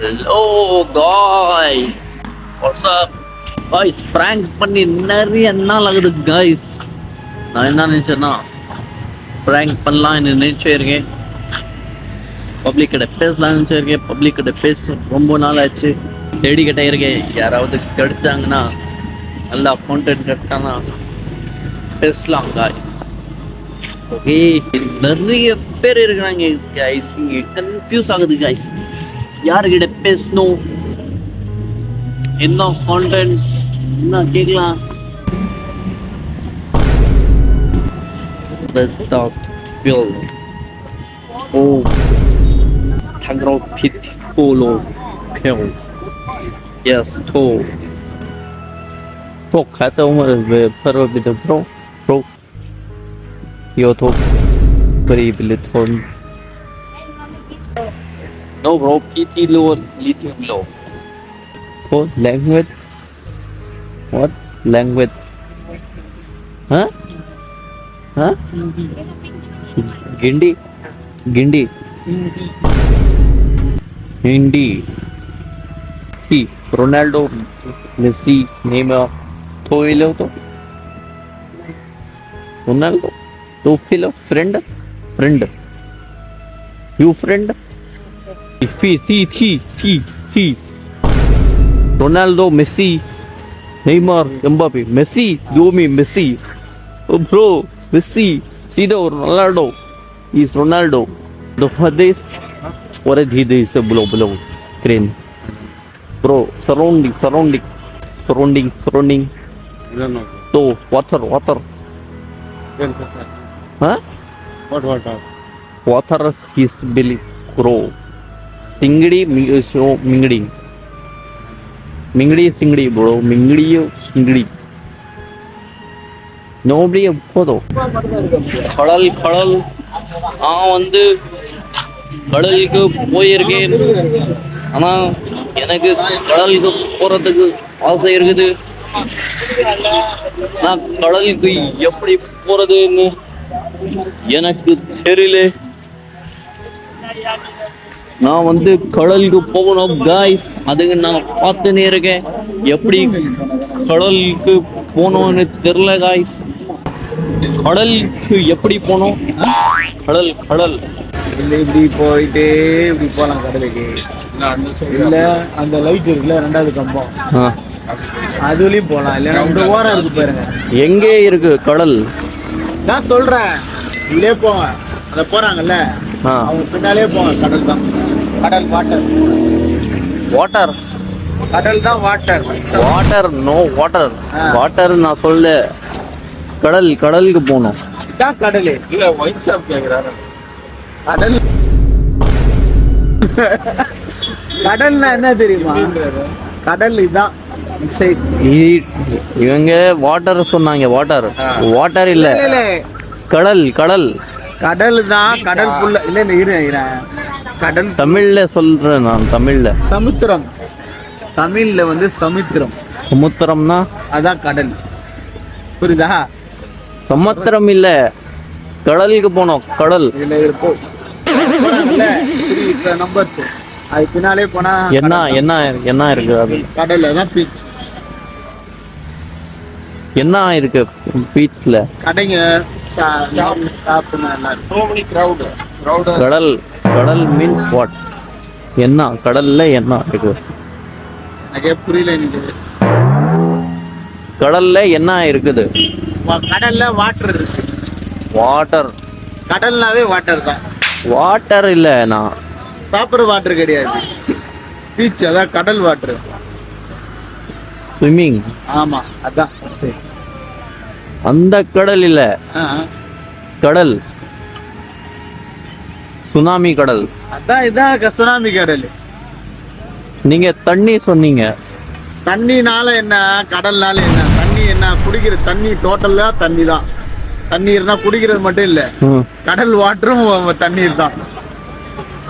Hello guys, what's up? Guys, prank பண்ணி நிறைய நாள் ஆகுது guys. நான் என்ன நினைச்சேன்னா prank பண்ணலாம்னு நினைச்சிருக்கேன். பப்ளிக் கிட்ட பேசலாம்னு நினைச்சிருக்கேன். பப்ளிக் கிட்ட பேச ரொம்ப நாள் ஆச்சு. தேடிக்கிட்டே இருக்கேன். யாராவது கிடைச்சாங்கன்னா நல்லா கான்டென்ட் கிடைச்சாங்கன்னா பேசலாம் guys. ஓகே, நிறைய பேர் இருக்கிறாங்க guys. இங்கே கன்ஃபியூஸ் ஆகுது guys. யாருக்கிட்ட பேசணும், என்ன கான்டென்ட், என்ன கேட்கலாம். Let's start film. Oh, Thangro Pit Polo Pill. Yes, to. Pro kata umar ve paro bida pro. Yo to bari bilit. No bro, PT low, lithium low. Oh, language? What? Language? Huh? Huh? Gindi? Gindi? Hindi. He, Ronaldo, Messi, Neymar, Toilo to? Ronaldo? To fellow friend? Friend. You friend? T. Ronaldo, Messi, Neymar, Mbappe. Messi, you mean Messi? Oh bro, Messi, Sido, Ronaldo. He's Ronaldo. The Hades, what is he? This below crane. Bro, surrounding. I don't know. So water. Yes, sir. Huh? What water? Water is belly grow. Singdi mingdi bro, mingdi. Nobody போதோ கடல் நான் வந்து கடலுக்கு போயிருக்கேன். ஆனா எனக்கு கடலுக்கு போறதுக்கு ஆசை இருக்குது. நான் கடலுக்கு எப்படி போறதுன்னு எனக்கு தெரியல. நான் வந்து கடலுக்கு போகணும் guys. அதுக்கு நான் பார்த்துன்னே இருக்கேன். எப்படி கடலுக்கு போகணும்னு தெரியல guys. கடலுக்கு எப்படி போகணும்? கடல் இல்லை இப்படி போயிட்டே இப்படி போகலாம் கடலுக்கு. இல்லை அந்த லைட் இருக்குல்ல, ரெண்டாவது கம்பம், அதுலயும் போகலாம். இல்லை இந்த ஓரம் இருக்கு பாருங்க. எங்கே இருக்கு கடல்? நான் சொல்றேன், இல்லே போங்க. அதை போறாங்கல்ல, அவங்க பின்னாலே போங்க. கடல் தான். கடல் வாட்டர். கடல் தான் வாட்டர். நோ வாட்டர் நான் சொல்ல. கடலுக்கு போகணும். இதான் கடல். இல்ல ஒயிட் ஷாப் கேக்குறாரு. கடல்னா என்ன தெரியுமா? கடல் இதான். இவங்க வாட்டர் சொன்னாங்க. வாட்டர் இல்ல, கடல் தான். கடலுக்குள்ள இல்ல இரு. கடல் தமிழ்ல சொல்றேன் நான். தமிழ்ல சமுத்திரம். தமிழ்ல வந்து சமுத்திரம்னா அதான் கடல். புரியுதா? சமுத்திரம் இல்ல, கடலுக்கு போனோம். கடல் இல்ல இருக்கும் நம்பர்ஸ். அது பின்னாலே போனா என்ன இருக்கு? அது கடல் தான். பீச் என்ன இருக்கு பீச்ல? கடைங்க, கடல் மீன்ஸ் வாட்? என்ன கடல்ல என்ன இருக்கு? எனக்கு புரியல. கடல்ல என்ன இருக்குது? கடல்ல வாட்டர் இருக்கு. வாட்டர். கடல்னாவே வாட்டர் தான். வாட்டர் இல்ல, நான் சாப்பிட்ற வாட்டர் கிடையாது. பீச் அதான் கடல் வாட்டர். ஸ்விம்மிங். ஆமா, அதான். சரி, அந்த கடல் இல்ல. கடல் சுனாமி கடல். அதான் இதான் சுனாமி கடல். நீங்க தண்ணி சொன்னீங்க. தண்ணினால என்ன, கடல்னால என்ன? தண்ணி என்ன? குடிக்கிற தண்ணி டோட்டலா தண்ணி தான். தண்ணீர்னா குடிக்கிறது மட்டும் இல்ல, கடல் வாட்டரும் தண்ணீர் தான்.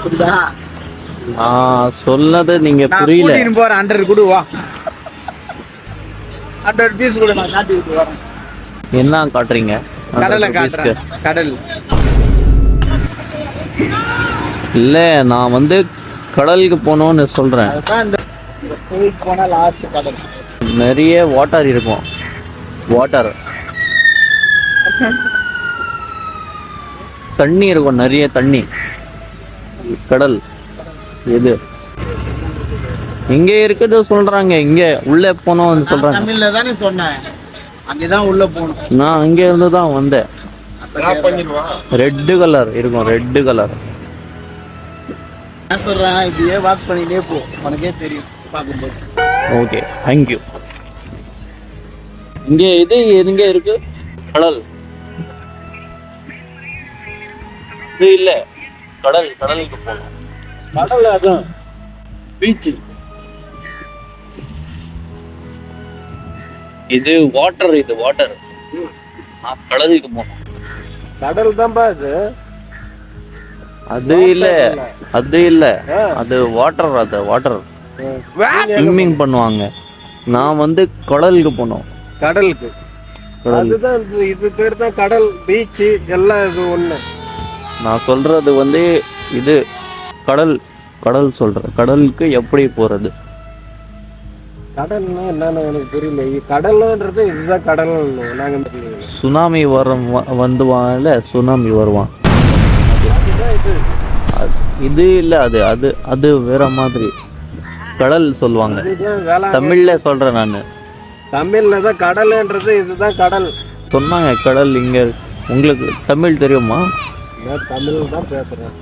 புரியுதா? சொல்லது நீங்க புரியல. போற 100 கொடு, வா. 100 பீஸ் கூட நான் காட்டி விட்டு வரேன். என்ன காட்டுறீங்க? கடலை காட்டுறேன். கடல் இல்ல, நான் வந்து கடலுக்கு போகணும்னு சொல்றேன். அதுதான் இந்த கோயிலுக்கு போனா லாஸ்ட் கடல். நிறைய வாட்டர் இருக்கும். வாட்டர் தண்ணி இருக்கும், நிறைய தண்ணி. கடல் எது இங்க இருக்குது சொல்றாங்க. இங்க உள்ள போனோம்னு சொல்றாங்க. தமிழ்ல தானே சொன்னேன், அங்கதான் உள்ள போகணும். நான் இங்க இருந்து தான் வந்தேன். ரெட் கலர் இருக்கும், ரெட் கலர். நான் சொல்றேன், இப்படியே வாக் பண்ணிட்டே போ, உனக்கே தெரியும் பார்க்கும்போது. Okay, thank you. இங்க இது எங்க இருக்கு கடல்? இது இல்ல கடல். கடலுக்கு போகணும். கடல் அதான் பீச். இது வாட்டர், இது வாட்டர். கடலுக்கு போகணும். கடல் தான்ப்பா இது. அது இல்ல, அது இல்ல, அது வாட்டர். அது வாட்டர் ஸ்விம்மிங் பண்ணுவாங்க. நான் வந்து கடலுக்கு போனோம். கடலுக்கு அதுதான் இது பேர் தான் கடல், பீச் எல்லாம் இது ஒண்ணு. நான் சொல்றது வந்து இது கடல். கடல் சொல்றேன். கடலுக்கு எப்படி போறது? கடல்னா என்னன்னு எனக்கு புரியல. கடல்ன்றது இதுதான் கடல். நாங்க சுனாமி வந்துவான்ல, சுனாமி வருவான். இது இல்ல, அது அது அது வேற மாதிரி கடல் சொல்லுவாங்க. தமிழ்ல சொல்றேன் நானு. தமிழ்ல தான் கடல்ன்றது இதுதான் கடல் சொன்னாங்க. கடல் இங்க. உங்களுக்கு தமிழ் தெரியுமா? நான் தமிழ் தான் பேசுறேன்.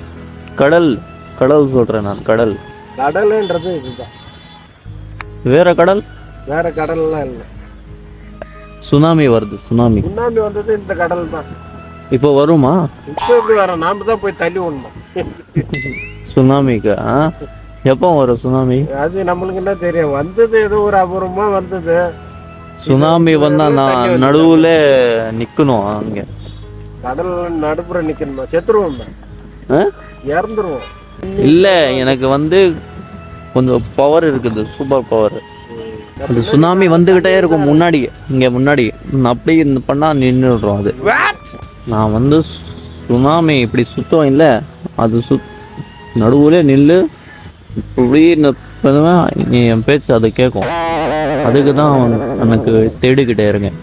கடல் கடல் சொல்றேன் நான். கடல் கடல்ன்றது இதுதான். வேற கடல்? வேற கடல்லாம் இல்ல. சுனாமி வருது. சுனாமி வந்தது இந்த கடல் தான். இப்போ வருமா? இப்போ எப்படி வரோம்? நாம தான் போய் தள்ளி விடணும் சுனாமிக்கு. எப்போ வரும் சுனாமி? அது நம்மளுக்கு என்ன தெரியும். வந்தது ஏதோ ஒரு அபூர்வமா வந்தது. சுனாமி வந்தா நான் நடுவுல நிக்கணும். அங்க கடல் நடுப்புற நிக்கணுமா? செத்துருவோம், இறந்துருவோம். இல்ல, எனக்கு வந்து கொஞ்சம் பவர் இருக்குது, சூப்பர் பவர். அது சுனாமி வந்துகிட்டே இருக்கும் முன்னாடி. இங்க முன்னாடி அப்படி பண்ணா நின்றுடுறோம். அது நான் வந்து சுனாமி இப்படி சுத்தம் இல்லை, அது நடுவுல நில்லு இப்படி பண்ணுவேன். என் பேச்சு அதை கேட்கும். அதுக்கு தான் எனக்கு தேடிக்கிட்டே இருக்கேன்.